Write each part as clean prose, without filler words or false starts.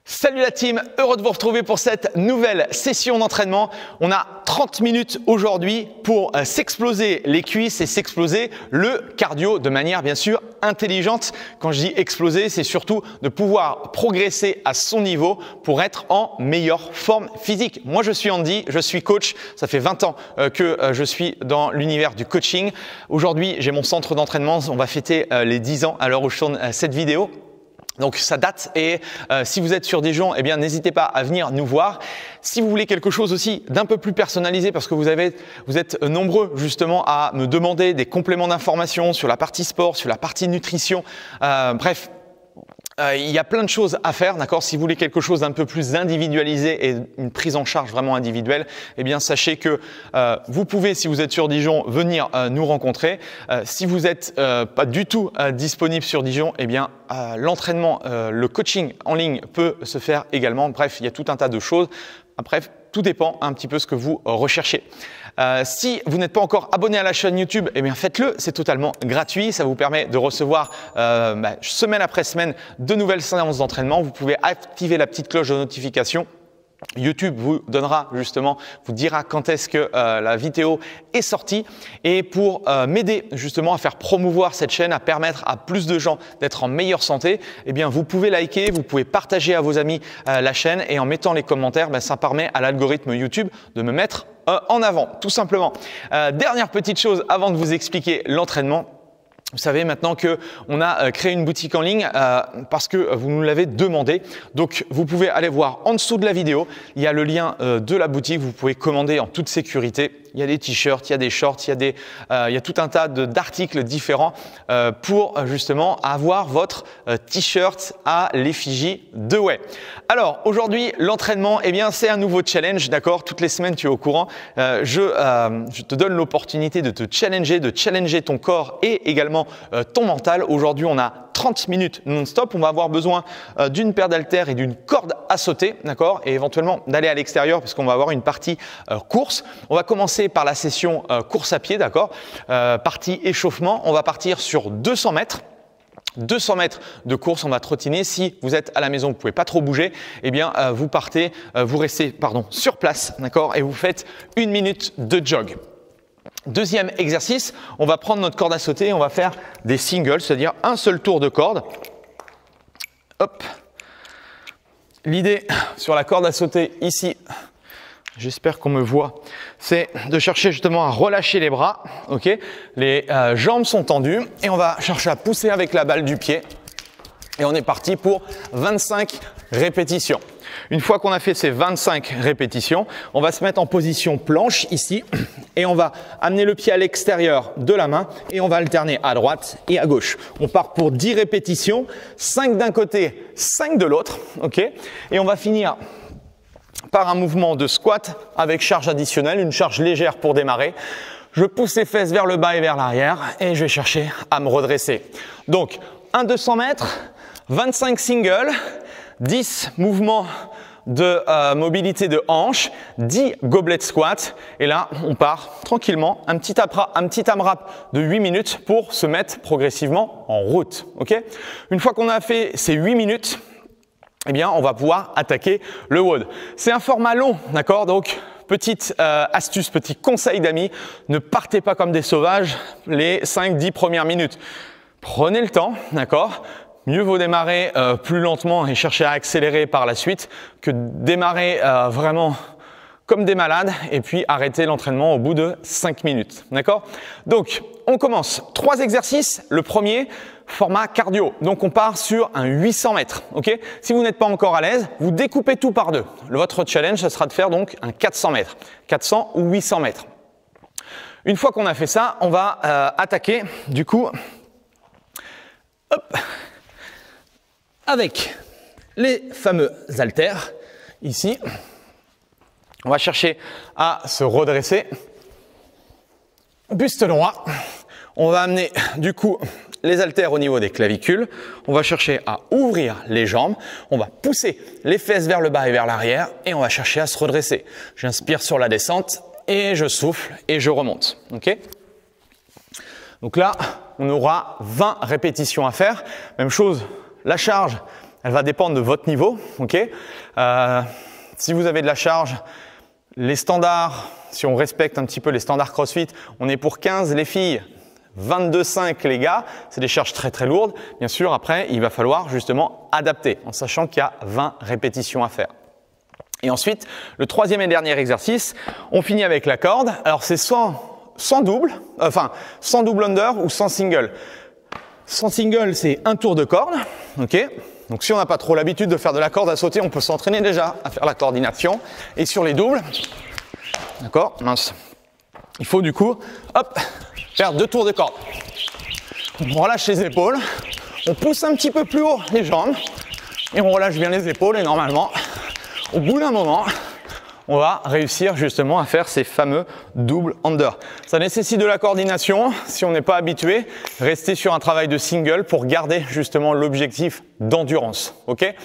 Salut la team, heureux de vous retrouver pour cette nouvelle session d'entraînement. On a 30 minutes aujourd'hui pour s'exploser les cuisses et s'exploser le cardio de manière bien sûr intelligente. Quand je dis exploser, c'est surtout de pouvoir progresser à son niveau pour être en meilleure forme physique. Moi je suis Andy, je suis coach, ça fait 20 ans que je suis dans l'univers du coaching. Aujourd'hui j'ai mon centre d'entraînement, on va fêter les 10 ans à l'heure où je tourne cette vidéo. Donc ça date et si vous êtes sur Dijon, eh bien n'hésitez pas à venir nous voir. Si vous voulez quelque chose aussi d'un peu plus personnalisé parce que vous êtes nombreux justement à me demander des compléments d'information sur la partie sport, sur la partie nutrition, bref. Il y a plein de choses à faire, d'accord? Si vous voulez quelque chose d'un peu plus individualisé et une prise en charge vraiment individuelle, eh bien sachez que vous pouvez, si vous êtes sur Dijon, venir nous rencontrer. Si vous n'êtes pas du tout disponible sur Dijon, eh bien l'entraînement, le coaching en ligne peut se faire également. Bref, il y a tout un tas de choses. Bref, tout dépend un petit peu ce que vous recherchez. Si vous n'êtes pas encore abonné à la chaîne YouTube, eh bien faites-le, c'est totalement gratuit. Ça vous permet de recevoir semaine après semaine de nouvelles séances d'entraînement. Vous pouvez activer la petite cloche de notification. YouTube vous donnera justement, vous dira quand est-ce que la vidéo est sortie et pour m'aider justement à faire promouvoir cette chaîne, à permettre à plus de gens d'être en meilleure santé, eh bien vous pouvez liker, vous pouvez partager à vos amis la chaîne et en mettant les commentaires, ça permet à l'algorithme YouTube de me mettre en avant, tout simplement. Dernière petite chose avant de vous expliquer l'entraînement. Vous savez maintenant qu'on a créé une boutique en ligne parce que vous nous l'avez demandé. Donc, vous pouvez aller voir en dessous de la vidéo. Il y a le lien de la boutique. Vous pouvez commander en toute sécurité. Il y a des t-shirts, il y a des shorts, il y a tout un tas d'articles différents pour justement avoir votre t-shirt à l'effigie de Whey. Alors, aujourd'hui, l'entraînement, eh bien, c'est un nouveau challenge, d'accord? Toutes les semaines, tu es au courant. Je te donne l'opportunité de te challenger, de challenger ton corps et également ton mental. Aujourd'hui, on a 30 minutes non-stop. On va avoir besoin d'une paire d'haltères et d'une corde à sauter, d'accord? Et éventuellement d'aller à l'extérieur parce qu'on va avoir une partie course. On va commencer par la session course à pied, d'accord? Partie échauffement. On va partir sur 200 mètres. 200 mètres de course, on va trottiner. Si vous êtes à la maison, vous pouvez pas trop bouger, eh bien vous restez sur place, d'accord? Et vous faites 1 minute de jog. Deuxième exercice, on va prendre notre corde à sauter et on va faire des singles, c'est-à-dire un seul tour de corde. Hop. L'idée sur la corde à sauter ici, j'espère qu'on me voit, c'est de chercher justement à relâcher les bras. Ok, les jambes sont tendues et on va chercher à pousser avec la balle du pied. Et on est parti pour 25 répétitions. Une fois qu'on a fait ces 25 répétitions, on va se mettre en position planche ici et on va amener le pied à l'extérieur de la main et on va alterner à droite et à gauche. On part pour 10 répétitions, 5 d'un côté, 5 de l'autre, ok? Et on va finir par un mouvement de squat avec charge additionnelle, une charge légère pour démarrer. Je pousse les fesses vers le bas et vers l'arrière et je vais chercher à me redresser. Donc, 200 mètres, 25 singles, 10 mouvements de mobilité de hanche, 10 goblet squats et là on part tranquillement, un petit AMRAP de 8 minutes pour se mettre progressivement en route. Okay? Une fois qu'on a fait ces 8 minutes, eh bien on va pouvoir attaquer le WOD. C'est un format long, d'accord? Donc petite astuce, petit conseil d'amis, ne partez pas comme des sauvages les 5-10 premières minutes. Prenez le temps, d'accord? Mieux vaut démarrer plus lentement et chercher à accélérer par la suite que démarrer vraiment comme des malades et puis arrêter l'entraînement au bout de 5 minutes. D'accord? Donc, on commence. 3 exercices. Le premier, format cardio. Donc, on part sur un 800 mètres. Ok? Si vous n'êtes pas encore à l'aise, vous découpez tout par deux. Votre challenge, ce sera de faire donc un 400 mètres. 400 ou 800 mètres. Une fois qu'on a fait ça, on va attaquer du coup hop, avec les fameux haltères ici. On va chercher à se redresser. Buste droit. On va amener du coup les haltères au niveau des clavicules. On va chercher à ouvrir les jambes. On va pousser les fesses vers le bas et vers l'arrière et on va chercher à se redresser. J'inspire sur la descente et je souffle et je remonte. Ok? Donc là, on aura 20 répétitions à faire. Même chose, la charge elle va dépendre de votre niveau. Okay, si vous avez de la charge, les standards, si on respecte un petit peu les standards CrossFit, on est pour 15 les filles, 22,5 les gars, c'est des charges très très lourdes. Bien sûr, après, il va falloir justement adapter en sachant qu'il y a 20 répétitions à faire. Et ensuite, le troisième et dernier exercice, on finit avec la corde. Alors c'est sans double under ou sans single. Sans single, c'est un tour de corde. Okay, donc si on n'a pas trop l'habitude de faire de la corde à sauter, on peut s'entraîner déjà à faire la coordination. Et sur les doubles, d'accord, mince, il faut du coup, hop, faire 2 tours de corde. On relâche les épaules, on pousse un petit peu plus haut les jambes et on relâche bien les épaules et normalement, au bout d'un moment, on va réussir justement à faire ces fameux double under. Ça nécessite de la coordination. Si on n'est pas habitué, restez sur un travail de single pour garder justement l'objectif d'endurance. Okay,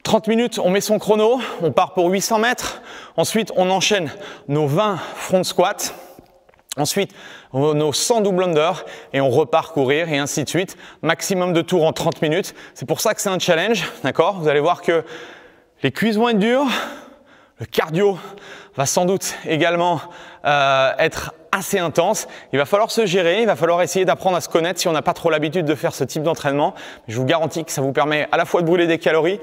30 minutes, on met son chrono, on part pour 800 mètres. Ensuite, on enchaîne nos 20 front squats. Ensuite, nos 100 double under et on repart courir et ainsi de suite. Maximum de tours en 30 minutes. C'est pour ça que c'est un challenge, d'accord? Vous allez voir que les cuisses vont être dures, le cardio va sans doute également être assez intense. Il va falloir se gérer, il va falloir essayer d'apprendre à se connaître si on n'a pas trop l'habitude de faire ce type d'entraînement. Je vous garantis que ça vous permet à la fois de brûler des calories,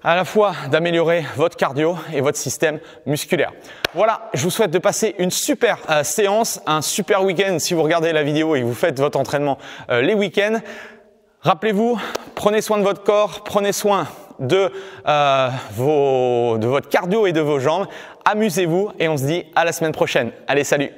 à la fois d'améliorer votre cardio et votre système musculaire. Voilà, je vous souhaite de passer une super séance, un super week-end si vous regardez la vidéo et que vous faites votre entraînement les week-ends. Rappelez-vous, prenez soin de votre corps, prenez soin de votre cardio et de vos jambes. Amusez-vous et on se dit à la semaine prochaine. Allez, salut!